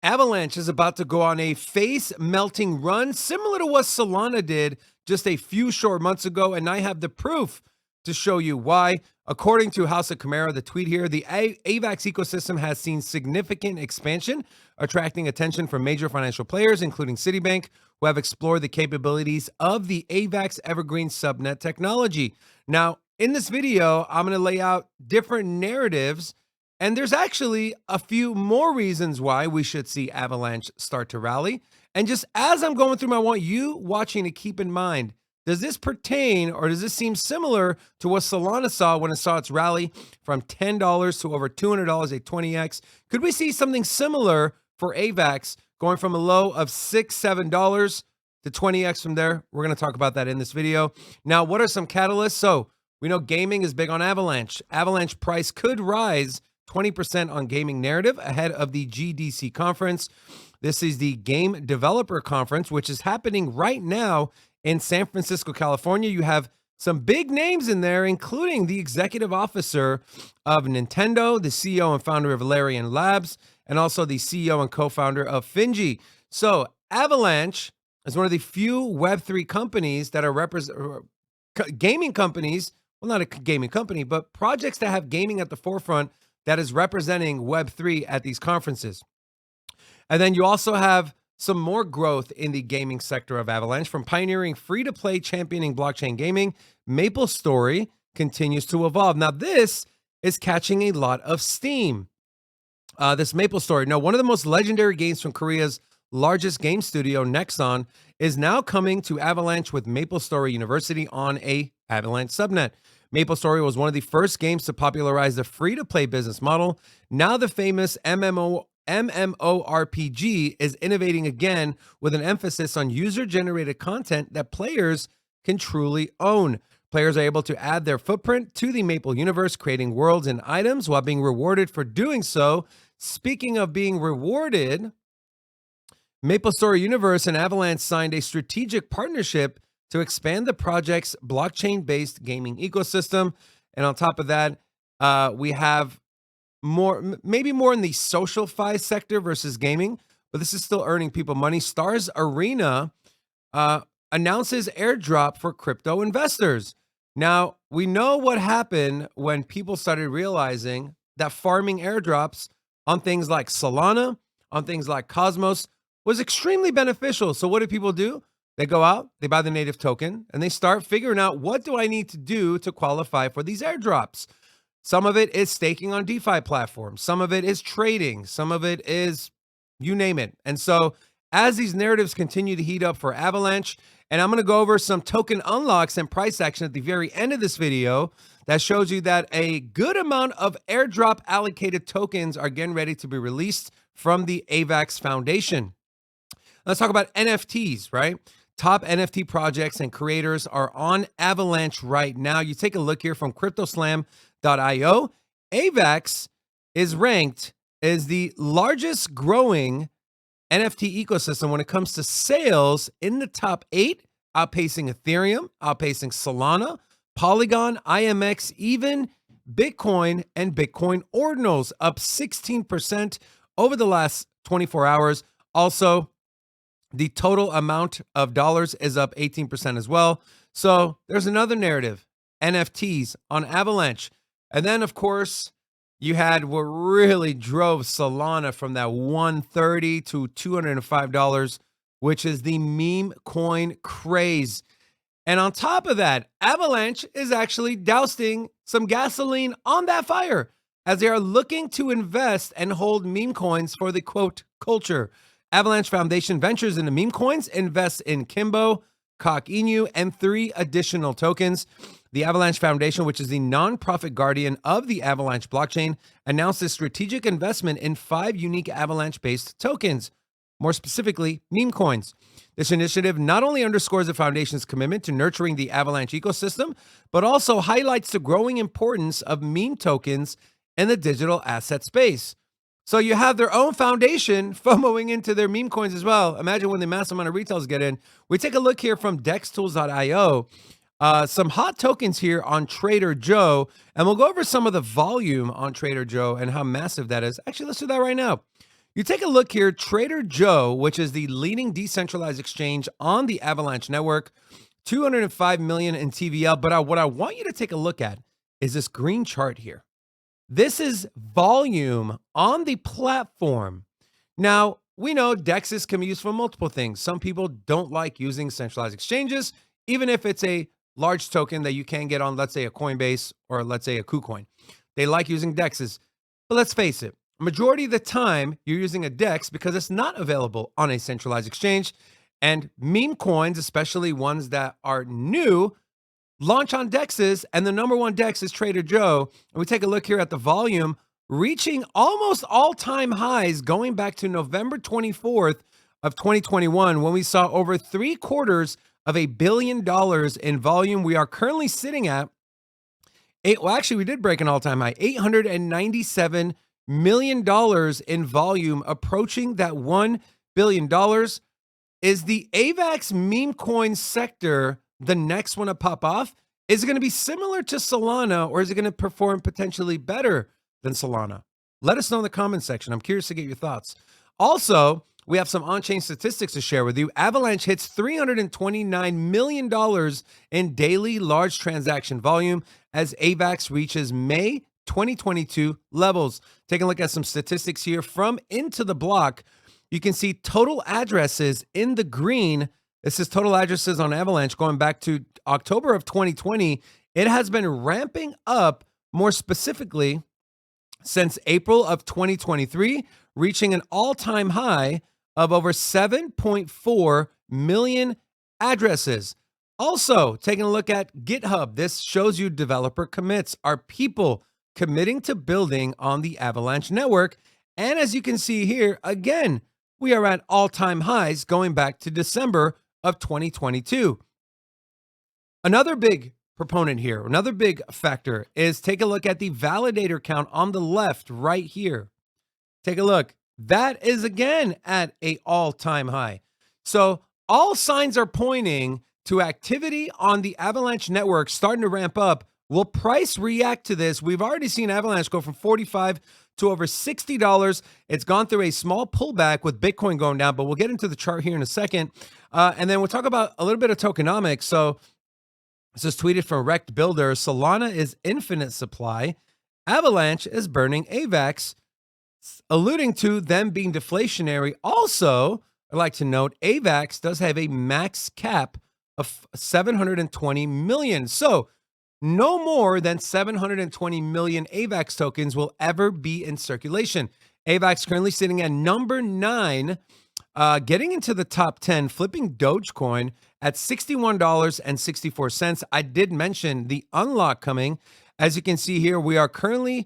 Avalanche is about to go on a face-melting run similar to what Solana did just a few short months ago, and I have the proof to show you why. According to House of Chimera, the tweet here, the AVAX ecosystem has seen significant expansion, attracting attention from major financial players, including Citibank, who have explored the capabilities of the AVAX Evergreen subnet technology. Now, in this video, I'm going to lay out different narratives, and there's actually a few more reasons why we should see Avalanche start to rally. And just as I'm going through them, I want you watching to keep in mind, does this pertain or does this seem similar to what Solana saw when it saw its rally from $10 to over $200 at 20x? Could we see something similar for AVAX going from a low of $6, $7 to 20x from there? We're going to talk about that in this video. Now, what are some catalysts? So we know gaming is big on Avalanche. Avalanche price could rise 20% on gaming narrative ahead of the GDC conference. This is the Game Developer Conference, which is happening right now in San Francisco, California. You have some big names in there, including the executive officer of Nintendo, the CEO and founder of Larian Labs, and also the CEO and co-founder of Finji. So Avalanche is one of the few Web3 companies that are gaming companies, well, not a gaming company, but projects that have gaming at the forefront that is representing Web3 at these conferences. And then you also have some more growth in the gaming sector of Avalanche. From pioneering free-to-play championing blockchain gaming, MapleStory continues to evolve. Now, this is catching a lot of steam. This MapleStory. Now, one of the most legendary games from Korea's largest game studio, Nexon, is now coming to Avalanche with MapleStory University on a Avalanche subnet. MapleStory was one of the first games to popularize the free-to-play business model. Now the famous MMORPG is innovating again with an emphasis on user-generated content that players can truly own. Players are able to add their footprint to the Maple universe, creating worlds and items while being rewarded for doing so. Speaking of being rewarded, MapleStory Universe and Avalanche signed a strategic partnership to expand the project's blockchain-based gaming ecosystem. And on top of that, we have maybe more in the social-fi sector versus gaming, but this is still earning people money. Stars Arena announces airdrop for crypto investors. Now, we know what happened when people started realizing that farming airdrops on things like Solana, on things like Cosmos, was extremely beneficial. So what do people do? They go out, they buy the native token, and they start figuring out, what do I need to do to qualify for these airdrops? Some of it is staking on DeFi platforms. Some of it is trading. Some of it is you name it. And so as these narratives continue to heat up for Avalanche, and I'm going to go over some token unlocks and price action at the very end of this video that shows you that a good amount of airdrop allocated tokens are getting ready to be released from the AVAX Foundation. Let's talk about NFTs, right? Top NFT projects and creators are on Avalanche right now. You take a look here from cryptoslam.io. AVAX is ranked as the largest growing NFT ecosystem when it comes to sales in the top 8, outpacing Ethereum, outpacing Solana, Polygon, IMX, even Bitcoin and Bitcoin ordinals, up 16% over the last 24 hours. Also, the total amount of dollars is up 18% as well. So there's another narrative, NFTs on Avalanche. And then, of course, you had what really drove Solana from that $130 to $205, which is the meme coin craze. And on top of that, Avalanche is actually dousing some gasoline on that fire as they are looking to invest and hold meme coins for the quote culture. Avalanche Foundation ventures into meme coins, invests in Kimbo, Cock Inu, and 3 additional tokens. The Avalanche Foundation, which is the nonprofit guardian of the Avalanche blockchain, announced a strategic investment in 5 unique Avalanche-based tokens, more specifically, meme coins. This initiative not only underscores the foundation's commitment to nurturing the Avalanche ecosystem, but also highlights the growing importance of meme tokens in the digital asset space. So you have their own foundation FOMOing into their meme coins as well. Imagine when the mass amount of retails get in. We take a look here from dextools.io. Some hot tokens here on Trader Joe, and we'll go over some of the volume on Trader Joe and how massive that is. Actually, let's do that right now. You take a look here, Trader Joe, which is the leading decentralized exchange on the Avalanche network, 205 million in TVL. But what I want you to take a look at is this green chart here. This is volume on the platform. Now, we know DEXs can be used for multiple things. Some people don't like using centralized exchanges, even if it's a large token that you can get on, let's say, a Coinbase or let's say a KuCoin. They like using DEXs. But let's face it, majority of the time, you're using a DEX because it's not available on a centralized exchange. And meme coins, especially ones that are new, launch on DEXs, and the number one DEX is Trader Joe. And we take a look here at the volume, reaching almost all-time highs going back to November 24th of 2021, when we saw over $750 million in volume. We are currently sitting at, we did break an all-time high, $897 million in volume, approaching that $1 billion. Is the AVAX meme coin sector the next one to pop off? Is it going to be similar to Solana, or is it going to perform potentially better than Solana? Let us know in the comment section. I'm curious to get your thoughts. Also, we have some on-chain statistics to share with you. Avalanche hits $329 million in daily large transaction volume as AVAX reaches May 2022 levels. Taking a look at some statistics here from Into the Block. You can see total addresses in the green. This is total addresses on Avalanche going back to October of 2020. It has been ramping up, more specifically since April of 2023, reaching an all-time high of over 7.4 million addresses. Also, taking a look at GitHub, this shows you developer commits. Are people committing to building on the Avalanche network? And as you can see here, again, we are at all-time highs going back to December of 2022. Another big proponent here, another big factor is take a look at the validator count on the left right here. Take a look. That is again at an all-time high. So all signs are pointing to activity on the Avalanche network starting to ramp up. Will price react to this? We've already seen Avalanche go from $45 to over $60. It's gone through a small pullback with Bitcoin going down, but we'll get into the chart here in a second. And then we'll talk about a little bit of tokenomics. So this is tweeted from Wrecked Builder. Solana is infinite supply. Avalanche is burning AVAX, alluding to them being deflationary. Also, I'd like to note AVAX does have a max cap of 720 million. So no more than 720 million AVAX tokens will ever be in circulation. AVAX currently sitting at number 9, getting into the top 10, flipping Dogecoin at $61.64. I did mention the unlock coming. As you can see here, we are currently,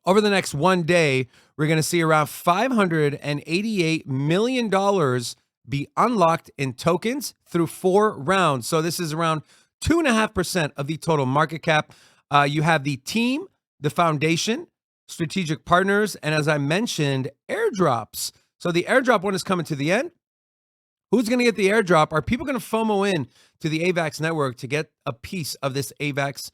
over the next one day, we're going to see around $588 million be unlocked in tokens through 4 rounds. So this is around 2.5% of the total market cap. You have the team, the foundation, strategic partners, and as I mentioned, airdrops. So the airdrop one is coming to the end. Who's going to get the airdrop? Are people going to FOMO in to the AVAX network to get a piece of this AVAX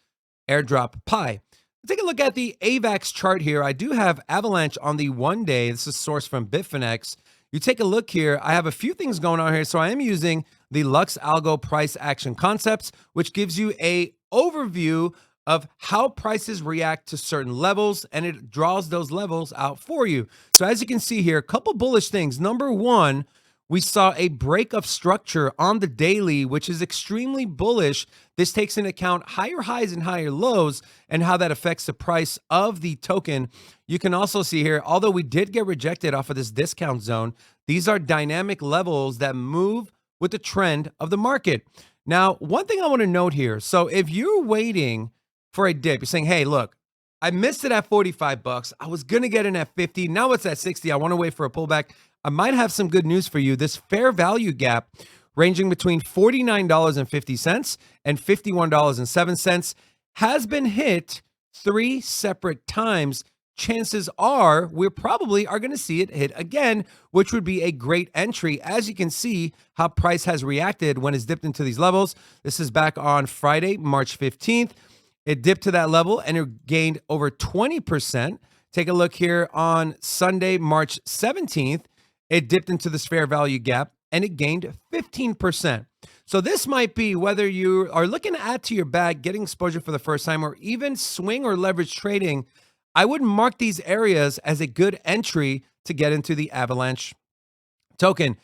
airdrop pie? Take a look at the AVAX chart here. I do have Avalanche on the 1 day. This is sourced from Bitfinex. You take a look here. I have a few things going on here. So I am using the Lux Algo price action concepts, which gives you a overview of how prices react to certain levels, and it draws those levels out for you. So as you can see here, a couple bullish things. Number one, we saw a break of structure on the daily, which is extremely bullish. This takes into account higher highs and higher lows and how that affects the price of the token. You can also see here, although we did get rejected off of this discount zone, these are dynamic levels that move with the trend of the market. Now, one thing I want to note here. So if you're waiting for a dip, you're saying, hey, look, I missed it at 45 bucks. I was going to get in at 50. Now it's at 60. I want to wait for a pullback. I might have some good news for you. This fair value gap ranging between $49.50 and $51.07 has been hit 3 separate times. Chances are we probably are going to see it hit again, which would be a great entry. As you can see how price has reacted when it's dipped into these levels. This is back on Friday, March 15th. It dipped to that level and it gained over 20%. Take a look here on Sunday, March 17th. It dipped into this fair value gap and it gained 15%. So this might be whether you are looking to add to your bag, getting exposure for the first time, or even swing or leverage trading. I would mark these areas as a good entry to get into the Avalanche token.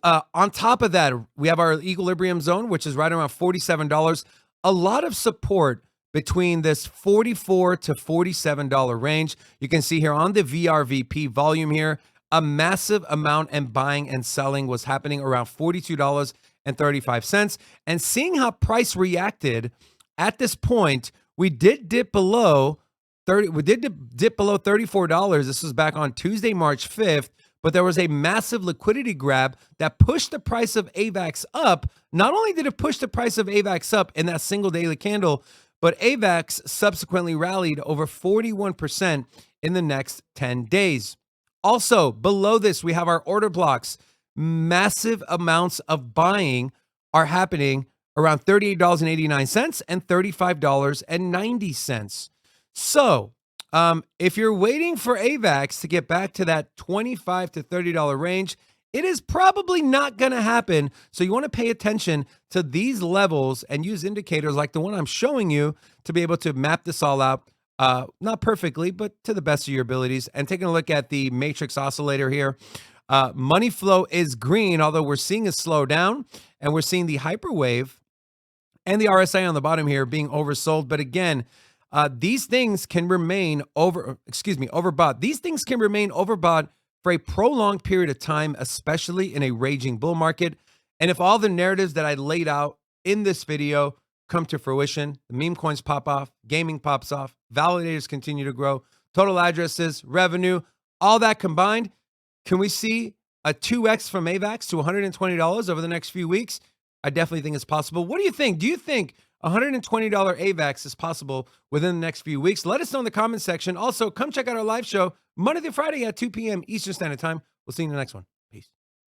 On top of that, we have our equilibrium zone, which is right around $47. A lot of support between this $44 to $47 range. You can see here on the VRVP volume here, a massive amount and buying and selling was happening around $42.35. And seeing how price reacted at this point, we did dip below $34. This was back on Tuesday, March 5th. But there was a massive liquidity grab that pushed the price of AVAX up. Not only did it push the price of AVAX up in that single daily candle, but AVAX subsequently rallied over 41% in the next 10 days. Also, below this, we have our order blocks. Massive amounts of buying are happening around $38.89 and $35.90. So, if you're waiting for AVAX to get back to that $25 to $30 range, it is probably not going to happen. So you want to pay attention to these levels and use indicators like the one I'm showing you to be able to map this all out, not perfectly, but to the best of your abilities. And taking a look at the matrix oscillator here, money flow is green, although we're seeing a slowdown, and we're seeing the hyperwave and the RSI on the bottom here being oversold. But again, these things can remain overbought. These things can remain overbought for a prolonged period of time, especially in a raging bull market. And if all the narratives that I laid out in this video come to fruition, the meme coins pop off, gaming pops off, validators continue to grow, total addresses, revenue, all that combined, can we see a 2x from AVAX to $120 over the next few weeks? I definitely think it's possible. What do you think? Do you think $120 AVAX is possible within the next few weeks? Let us know in the comment section. Also, come check out our live show Monday through Friday at 2 p.m. Eastern Standard Time. We'll see you in the next one.